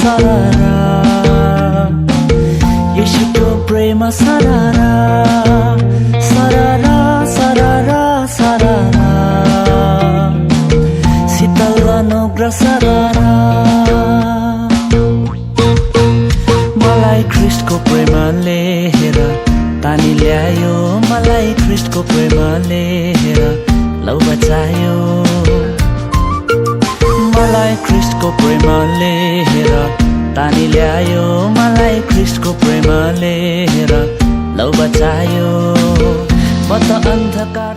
sarara Yeshuko prema sarara sarara sarara sarara Sital anugrah sarara मलाई ख्रिस्टको प्रेमले हेर तानी ल्यायो मलाई ख्रिस्टको प्रेमले हेर लौ बचायो मलाई ख्रिस्टको प्रेमले हेर तानी ल्यायो मलाई ख्रिस्टको प्रेमले हेर लौ बचायो म त अन्धकार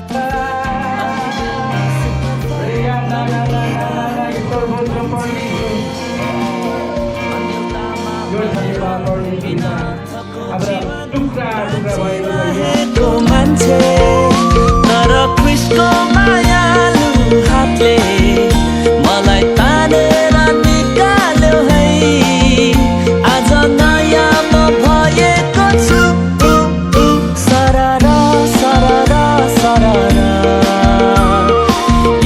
मान्छे तर ख्रिस्टको मायालु हातले मलाई तानेर निकाल्यो है आज नयाँ म भएको छु सररा सररा सररा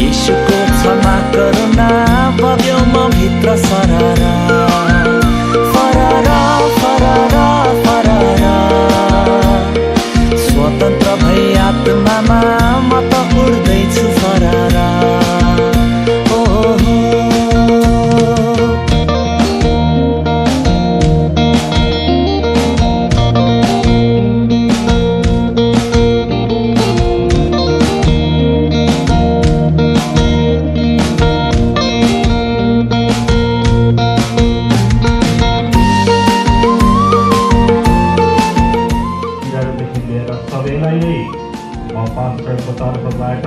यीशुको क्षमा करुणा बग्यो म भित्र सररा फररा फररा फररा स्वतन्त्र भई आत्मामा म त उड्दैछु फररा सबैलाई नै म पास्टरको तर्फबाट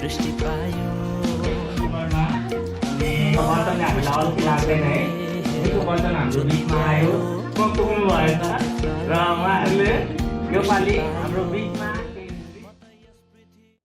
दृष्टि पायो वचनले हामीलाई अल्छी लाग्दैन है यसको वचन हाम्रो बिचमा आयो पुग्नु भएछ र उहाँहरूले योपालि हाम्रो बिचमा